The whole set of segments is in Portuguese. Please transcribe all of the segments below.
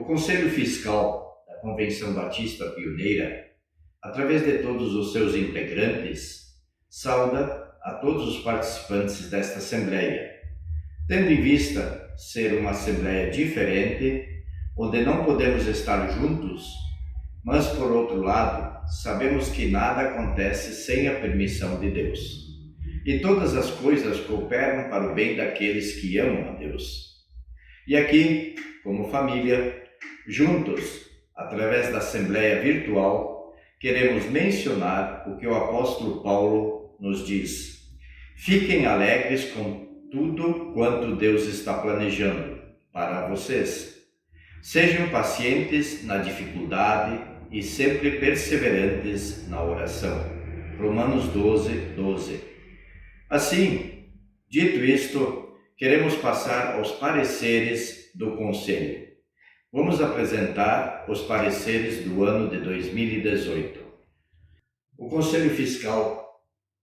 Conselho Fiscal da Convenção Batista Pioneira, através de todos os seus integrantes, sauda a todos os participantes desta Assembleia, tendo em vista ser uma Assembleia diferente, onde não podemos estar juntos, mas, por outro lado, sabemos que nada acontece sem a permissão de Deus. E todas as coisas cooperam para o bem daqueles que amam a Deus. E aqui, como família, juntos, através da Assembleia Virtual, queremos mencionar o que o apóstolo Paulo nos diz. Fiquem alegres com tudo quanto Deus está planejando para vocês. Sejam pacientes na dificuldade e sempre perseverantes na oração. Romanos 12:12. Assim, dito isto, queremos passar aos pareceres do Conselho. Vamos apresentar os pareceres do ano de 2018. O Conselho Fiscal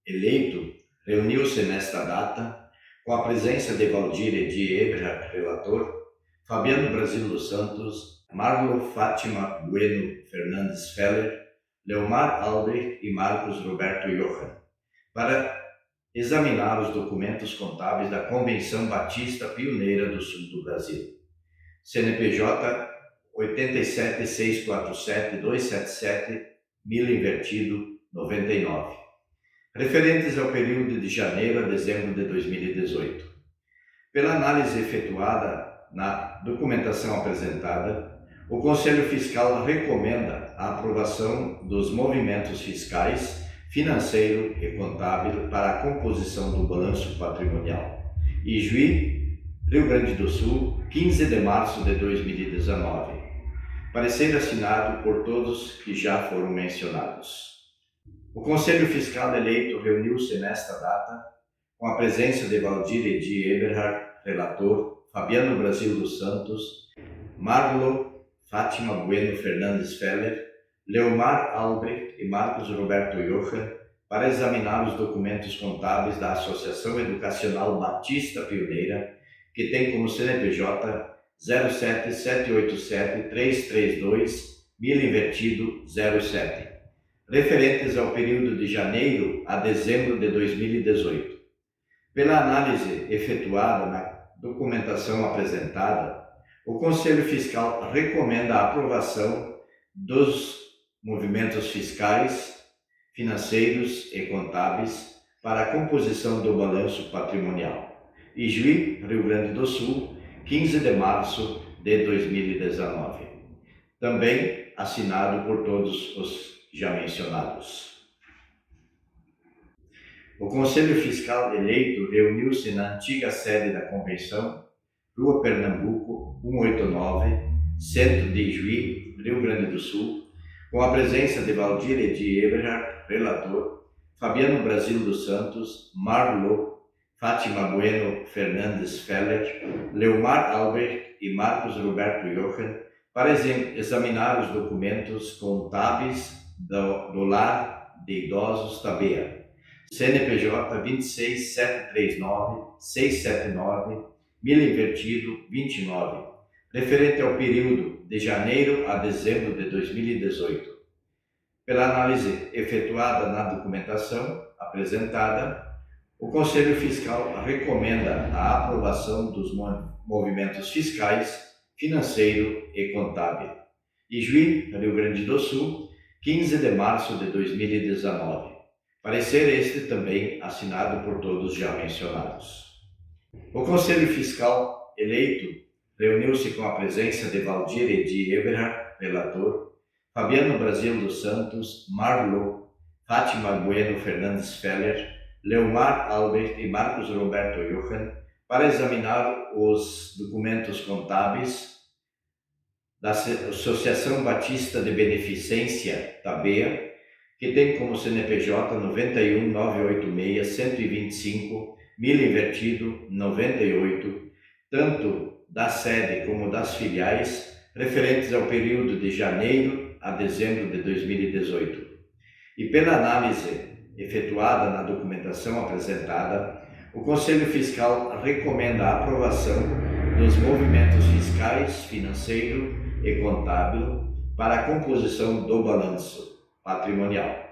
eleito reuniu-se nesta data com a presença de Valdir Edi Eberhard, relator, Fabiano Brasil dos Santos, Marlo Fátima Bueno Fernandes Feller, Leomar Albrecht e Marcos Roberto Johann, para examinar os documentos contábeis da Convenção Batista Pioneira do Sul do Brasil. CNPJ 87647277, Mila Invertido 99. Referentes ao período de janeiro a dezembro de 2018. Pela análise efetuada na documentação apresentada, o Conselho Fiscal recomenda a aprovação dos movimentos fiscais, financeiro e contábil para a composição do balanço patrimonial. Ijuí, Rio Grande do Sul, 15 de março de 2019. Parecer assinado por todos que já foram mencionados. O Conselho Fiscal eleito reuniu-se nesta data com a presença de Valdir Edi Eberhard, relator, Fabiano Brasil dos Santos, Marlo Fátima Bueno Fernandes Feller, Leomar Albrecht e Marcos Roberto Johann, para examinar os documentos contábeis da Associação Educacional Batista Pioneira, que tem como CNPJ 07787-332, Mila Invertido 07, referentes ao período de janeiro a dezembro de 2018. Pela análise efetuada na documentação apresentada, o Conselho Fiscal recomenda a aprovação dos movimentos fiscais, financeiros e contábeis para a composição do balanço patrimonial. Ijuí, Rio Grande do Sul, 15 de março de 2019. Também assinado por todos os já mencionados. O Conselho Fiscal eleito reuniu-se na antiga sede da Convenção, Rua Pernambuco, 189, centro de Ijuí, Rio Grande do Sul, com a presença de Valdir Edi Eberhard, relator, Fabiano Brasil dos Santos, Marlo Fátima Bueno Fernandes Feller, Leomar Albrecht e Marcos Roberto Johann, para examinar os documentos contábeis do Lar de Idosos Tabea, CNPJ 26739-679, Mila Invertido 29, referente ao período de janeiro a dezembro de 2018. Pela análise efetuada na documentação apresentada, o Conselho Fiscal recomenda a aprovação dos movimentos fiscais, financeiro e contábil. Ijuí, Rio Grande do Sul, 15 de março de 2019. Parecer este também assinado por todos já mencionados. O Conselho Fiscal eleito reuniu-se com a presença de Valdir Edi Eberhard, relator, Fabiano Brasil dos Santos, Marlo Fátima Bueno Fernandes Feller, Leomar Albrecht e Marcos Roberto Johann, para examinar os documentos contábeis da Associação Batista de Beneficência Tabea, que tem como CNPJ 91986125, Mila Invertido 98, tanto da sede como das filiais, referentes ao período de janeiro a dezembro de 2018. E pela análise efetuada na documentação apresentada, o Conselho Fiscal recomenda a aprovação dos movimentos fiscais, financeiro e Contábil para a composição do balanço patrimonial.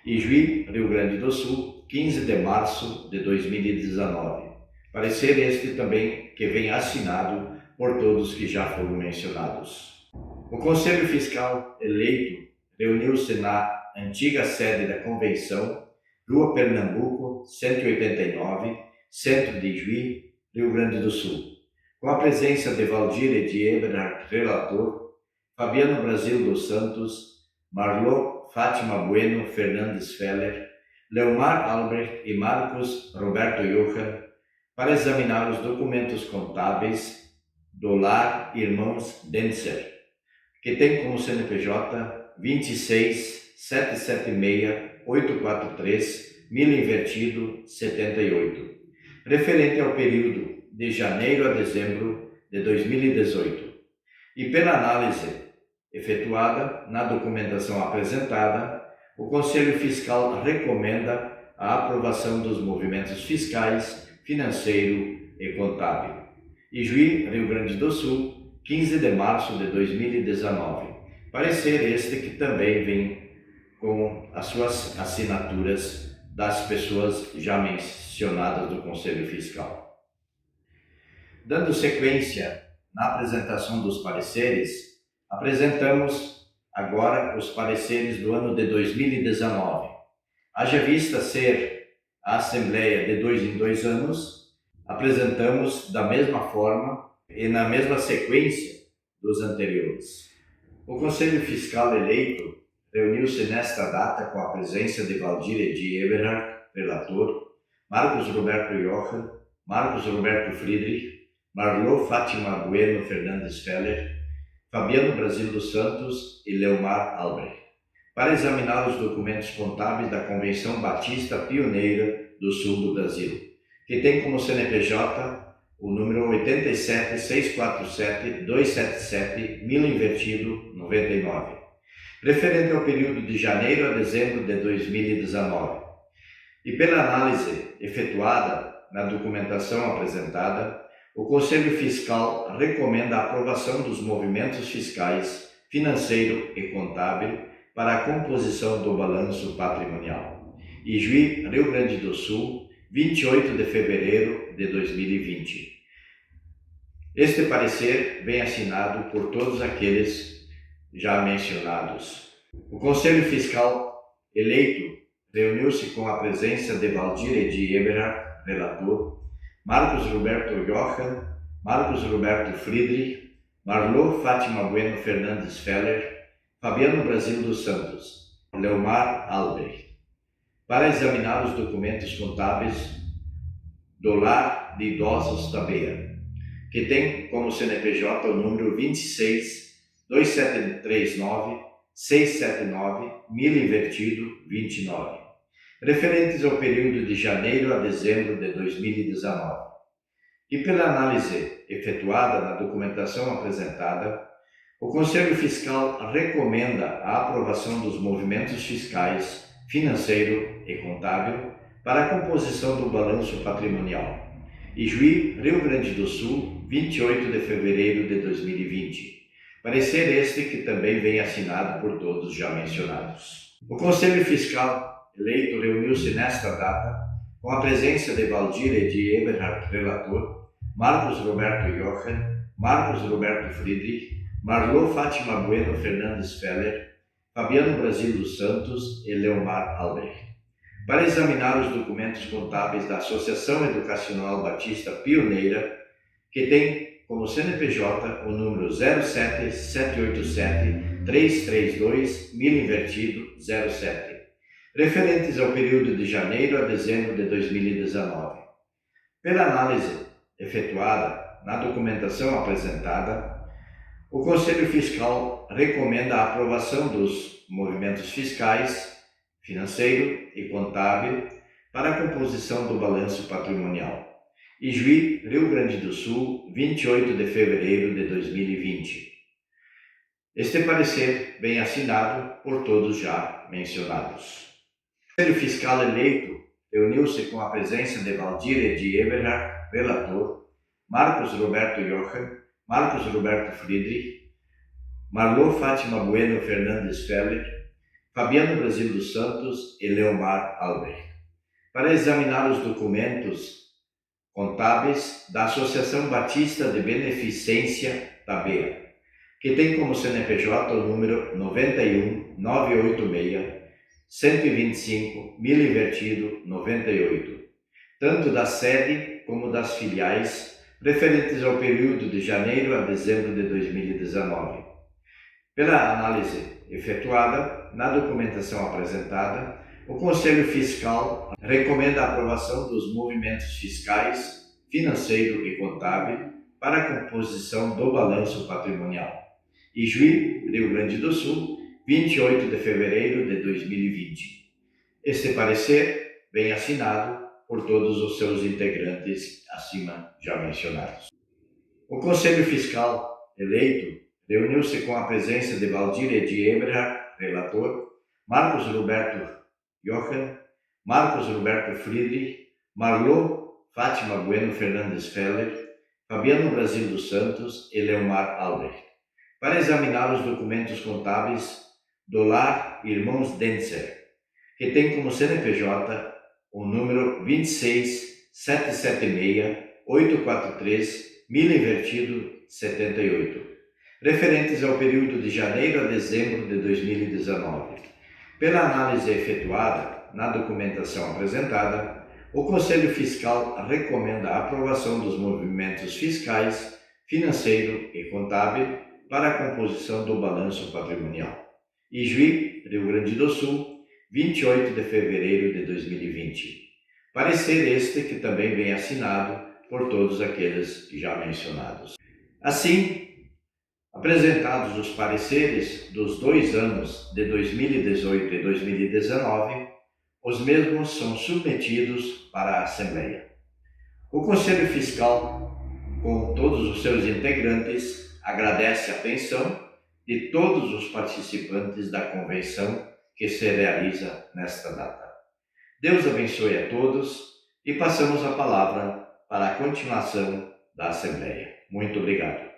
Ijuí, Rio Grande do Sul, 15 de março de 2019. Parecer este também que vem assinado por todos que já foram mencionados. O Conselho Fiscal eleito reuniu-se na antiga sede da Convenção, Rua Pernambuco, 189, centro de Ijuí, Rio Grande do Sul, com a presença de Valdir Edi Eberhard, relator, Fabiano Brasil dos Santos, Marlô Fátima Bueno Fernandes Feller, Leomar Albrecht e Marcos Roberto Johann, para examinar os documentos contábeis do Lar Irmãos Denzer, que tem como CNPJ 26 776 843 1000 invertido 78, referente ao período de janeiro a dezembro de 2018, e pela análise efetuada na documentação apresentada, o Conselho Fiscal recomenda a aprovação dos movimentos fiscais, financeiro e contábil. Ijuí, Rio Grande do Sul, 15 de março de 2019. Parecer este que também vem com as suas assinaturas das pessoas já mencionadas do Conselho Fiscal. Dando sequência na apresentação dos pareceres, apresentamos agora os pareceres do ano de 2019. Haja vista ser a Assembleia de 2 em 2 anos, apresentamos da mesma forma e na mesma sequência dos anteriores. O Conselho Fiscal eleito reuniu-se nesta data com a presença de Valdir Edi Eberhard, relator, Marcos Roberto Johann, Marcos Roberto Friedrich, Marlô Fátima Bueno Fernandes Feller, Fabiano Brasil dos Santos e Leomar Albrecht, para examinar os documentos contábeis da Convenção Batista Pioneira do Sul do Brasil, que tem como CNPJ o número 87 647 277 1000 invertido 99, referente ao período de janeiro a dezembro de 2019. E pela análise efetuada na documentação apresentada, o Conselho Fiscal recomenda a aprovação dos movimentos fiscais, financeiro e contábil para a composição do balanço patrimonial. Ijuí, Rio Grande do Sul, 28 de fevereiro de 2020. Este parecer vem assinado por todos aqueles já mencionados. O Conselho Fiscal eleito reuniu-se com a presença de Valdir Edi Eberhard, relator, Marcos Roberto Johann, Marcos Roberto Friedrich, Marlô Fátima Bueno Fernandes Feller, Fabiano Brasil dos Santos, Leomar Albrecht, para examinar os documentos contábeis do Lar de Idosos Tabeia, que tem como CNPJ o número 26 2739 679 1000 invertido 29. Referentes ao período de janeiro a dezembro de 2019. E pela análise efetuada na documentação apresentada, o Conselho Fiscal recomenda a aprovação dos movimentos fiscais, financeiro e contábil para a composição do balanço patrimonial. Ijuí, Rio Grande do Sul, 28 de fevereiro de 2020. Parecer este que também vem assinado por todos já mencionados. O Conselho Fiscal eleito reuniu-se nesta data com a presença de Valdir Edi Eberhard, relator, Marcos Roberto Johann, Marcos Roberto Friedrich, Marlô Fátima Bueno Fernandes Feller, Fabiano Brasil dos Santos e Leomar Albrecht, para examinar os documentos contábeis da Associação Educacional Batista Pioneira, que tem como CNPJ o número 07 787 332 1000 invertido 07. Referentes ao período de janeiro a dezembro de 2019. Pela análise efetuada na documentação apresentada, o Conselho Fiscal recomenda a aprovação dos movimentos fiscais, financeiro e contábil para a composição do balanço patrimonial. Ijuí, Rio Grande do Sul, 28 de fevereiro de 2020. Este parecer vem assinado por todos já mencionados. O Conselho Fiscal eleito reuniu-se com a presença de Valdir Edi Eberhard, relator, Marcos Roberto Johann, Marcos Roberto Friedrich, Marlô Fátima Bueno Fernandes Feller, Fabiano Brasil dos Santos e Leomar Albrecht, para examinar os documentos contábeis da Associação Batista de Beneficência da BEA, que tem como CNPJ o número 91-986-125-1000-98, tanto da sede como das filiais, referentes ao período de janeiro a dezembro de 2019. Pela análise efetuada, na documentação apresentada, o Conselho Fiscal recomenda a aprovação dos movimentos fiscais, financeiro e contábil para a composição do balanço patrimonial. Ijuí, Rio Grande do Sul, 28 de fevereiro de 2020. Este parecer vem assinado por todos os seus integrantes acima já mencionados. O Conselho Fiscal eleito reuniu-se com a presença de Valdir Edi Eberhard, relator, Marcos Roberto Jochen, Marcos Roberto Friedrich, Marlô Fátima Bueno Fernandes Feller, Fabiano Brasil dos Santos e Leomar Albrecht, para examinar os documentos contábeis do Lar Irmãos Denzer, que tem como CNPJ o número 26-776-843-1000-78, referentes ao período de janeiro a dezembro de 2019. Pela análise efetuada na documentação apresentada, o Conselho Fiscal recomenda a aprovação dos movimentos fiscais, financeiro e contábil para a composição do balanço patrimonial. Ijuí, Rio Grande do Sul, 28 de fevereiro de 2020. Parecer este que também vem assinado por todos aqueles já mencionados. Assim, apresentados os pareceres dos 2 anos de 2018 e 2019, os mesmos são submetidos para a Assembleia. O Conselho Fiscal, com todos os seus integrantes, agradece a atenção de todos os participantes da convenção que se realiza nesta data. Deus abençoe a todos e passamos a palavra para a continuação da Assembleia. Muito obrigado.